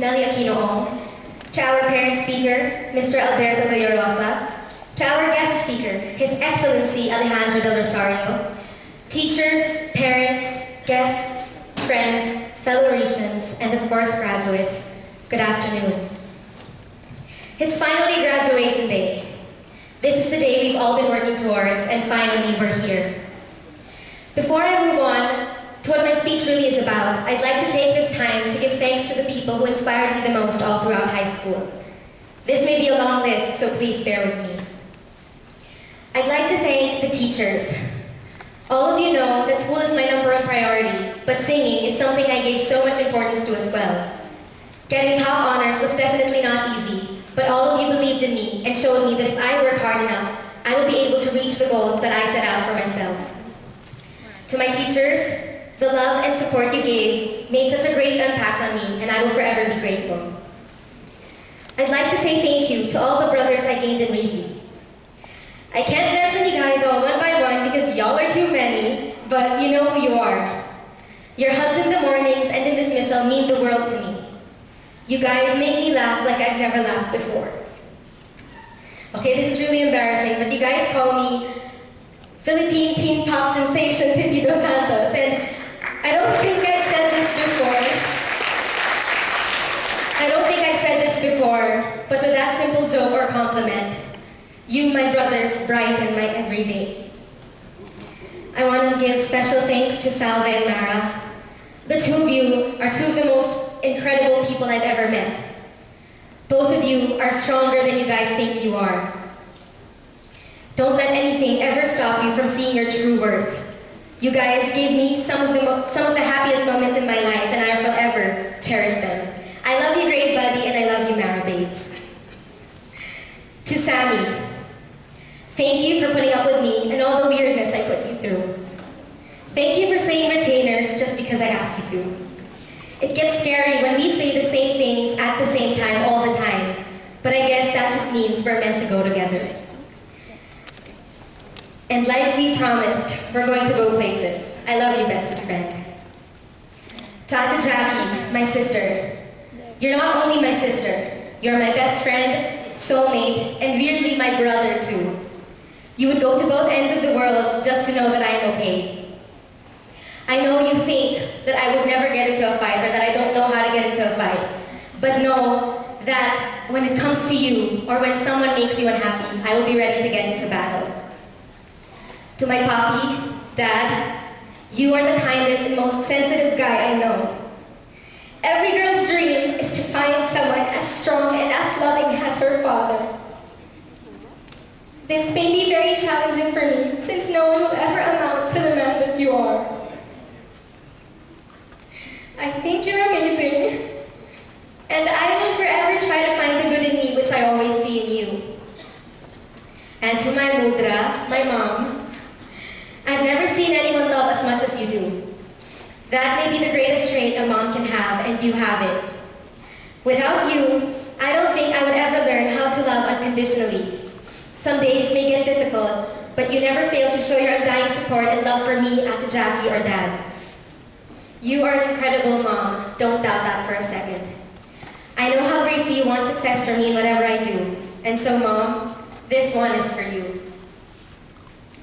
Nelly Aquino-Ong, to our parent speaker, Mr. Alberto Villorosa, to our guest speaker, His Excellency Alejandro del Rosario, teachers, parents, guests, friends, fellow Retians, and of course graduates, good afternoon. It's finally graduation day. This is the day we've all been working towards, and finally we're here. Before I move on to what my speech really is about, I'd like to take this time to give thanks to the people who inspired me the most all throughout high school. This may be a long list, so please bear with me. I'd like to thank the teachers. All of you know that school is my #1 priority, but singing is something I gave so much importance to as well. Getting top honors was definitely not easy, but all of you believed in me and showed me that if I work hard enough, I will be able to reach the goals that I set out for myself. To my teachers, the love and support you gave made such a great impact on me, and I will forever be grateful. I'd like to say thank you to all the brothers I gained in Wheatley. I can't mention you guys all one by one because y'all are too many, but you know who you are. Your hugs in the mornings and in dismissal mean the world to me. You guys make me laugh like I've never laughed before. Okay, this is really embarrassing, but you guys call me Philippine teen pop sensation Tipi Dos Santos, and I don't think I've said this before, but with that simple joke or compliment, you, my brothers, brighten my everyday. I want to give special thanks to Salve and Mara. The two of you are two of the most incredible people I've ever met. Both of you are stronger than you guys think you are. Don't let anything ever stop you from seeing your true worth. You guys gave me some of the happiest moments in my life, and I will forever cherish them. I love you, great buddy, and I love you, Mara babes. To Sammy, thank you for putting up with me and all the weirdness I put you through. Thank you for saying retainers just because I asked you to. It gets scary when we say the same things at the same time all the time, but I guess that just means we're meant to go together. And like we promised, we're going to go places. I love you, bestest friend. To Ate Jackie, my sister. You're not only my sister, you're my best friend, soulmate, and weirdly my brother too. You would go to both ends of the world just to know that I am okay. I know you think that I would never get into a fight or that I don't know how to get into a fight, but know that when it comes to you or when someone makes you unhappy, I will be ready to get into battle. To my papi, Dad, you are the kindest and most sensitive guy I know. Every girl's dream is to find someone as strong and as loving as her father. This may be very challenging for me since no one will ever amount to the man that you are. I think you're amazing, and I will forever try to find the good in me which I always see in you. And to my mudra, my mom, I've never seen anyone love as much as you do. That may be the greatest trait a mom can have, and you have it. Without you, I don't think I would ever learn how to love unconditionally. Some days may get difficult, but you never fail to show your undying support and love for me, Ate Jackie, or Dad. You are an incredible mom. Don't doubt that for a second. I know how greatly you want success for me in whatever I do. And so, Mom, this one is for you.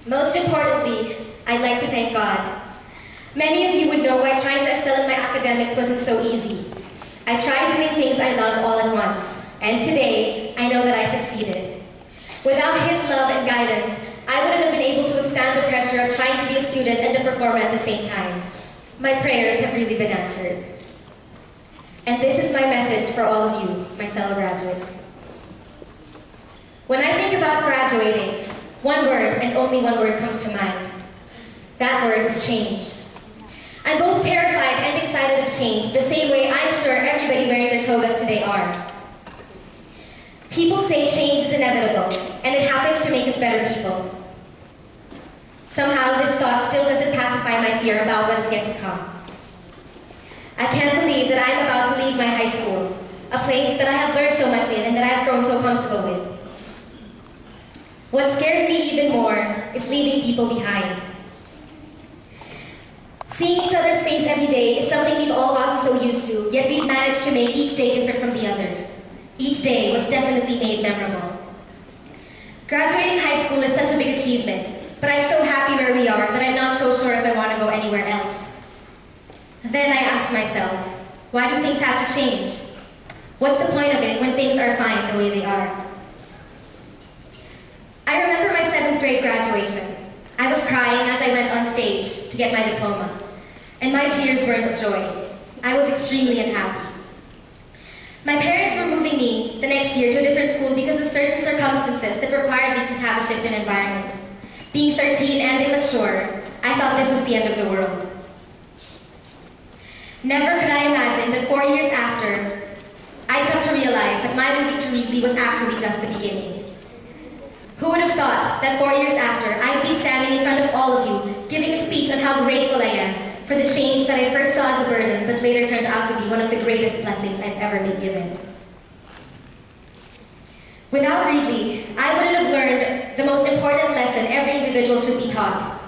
Most importantly, I'd like to thank God. Many of you would know why trying to excel in my academics wasn't so easy. I tried doing things I love all at once, and today, I know that I succeeded. Without his love and guidance, I wouldn't have been able to withstand the pressure of trying to be a student and a performer at the same time. My prayers have really been answered. And this is my message for all of you, my fellow graduates. When I think about graduating, one word and only one word comes to mind. That word is change. I'm both terrified and excited of change, the same way I'm sure everybody wearing their togas today are. People say change is inevitable, and it happens to make us better people. Somehow this thought still doesn't pacify my fear about what is yet to come. I can't believe that I'm about to leave my high school, a place that I have learned so much in and that I have grown so comfortable with. What scares me even more is leaving people behind. Seeing each other's face every day is something we've all gotten so used to, yet we've managed to make each day different from the other. Each day was definitely made memorable. Graduating high school is such a big achievement, but I'm so happy where we are that I'm not so sure if I want to go anywhere else. Then I asked myself, why do things have to change? What's the point of it when things are fine the way they are? I remember my 7th grade graduation. I was crying as I went on stage to get my diploma, and my tears weren't of joy. I was extremely unhappy. My parents were moving me the next year to a different school because of certain circumstances that required me to have a shift in environment. Being 13 and immature, I thought this was the end of the world. Never could I imagine that 4 years after, I'd come to realize that my moving to Wheatley was actually just the beginning. Who would have thought that 4 years after, I'd be standing in front of all of you, giving a speech on how grateful I am for the change that I first saw as a burden, but later turned out to be one of the greatest blessings I've ever been given. Without Wheatley, I wouldn't have learned the most important lesson every individual should be taught.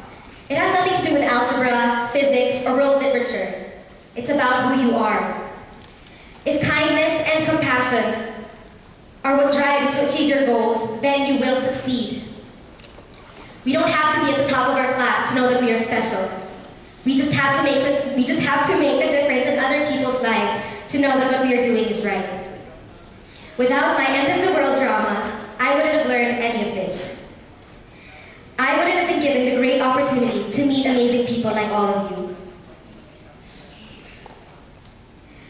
It has nothing to do with algebra, physics, or world literature. It's about who you are. If kindness and compassion are what drive you to achieve your goals, then you will succeed. We don't have to be at the top of our class to know that we are special. We just have to make a difference in other people's lives to know that what we are doing is right. Without my end of the world drama, I wouldn't have learned any of this. I wouldn't have been given the great opportunity to meet amazing people like all of you.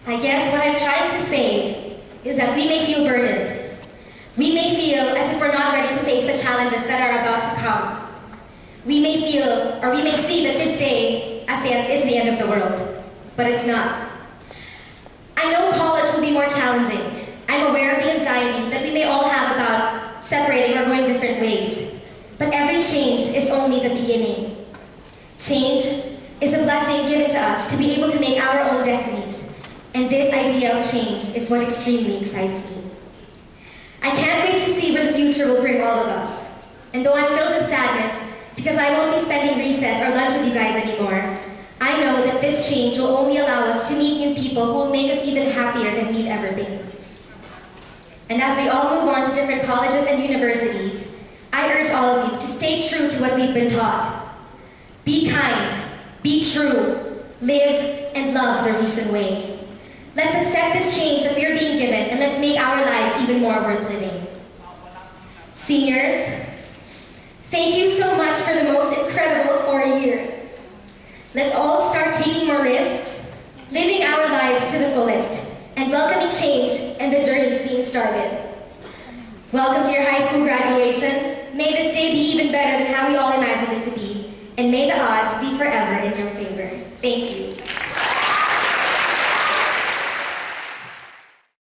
I guess what I'm trying to say is that we may feel burdened. We may feel as if we're not ready to face the challenges that are about to come. We may feel, or we may see that this day is the end of the world, but it's not. I know college will be more challenging. I'm aware of the anxiety that we may all have about separating or going different ways. But every change is only the beginning. Change is a blessing given to us to be able to make our own destinies. And this idea of change is what extremely excites me. I can't wait to see where the future will bring all of us. And though I'm filled with sadness, because I won't be spending recess or lunch with you guys anymore, I know that this change will only allow us to meet new people who will make us even happier than we've ever been. And as we all move on to different colleges and universities, I urge all of you to stay true to what we've been taught. Be kind, be true, live and love the Retian way. Let's accept this change that we are being given, and let's make our lives even more worth living. Seniors, thank you so much for the most incredible 4 years. Let's all start taking more risks, living our lives to the fullest, and welcoming change and the journeys being started. Welcome to your high school graduation. May this day be even better than how we all imagined it to be, and may the odds be forever in your favor. Thank you.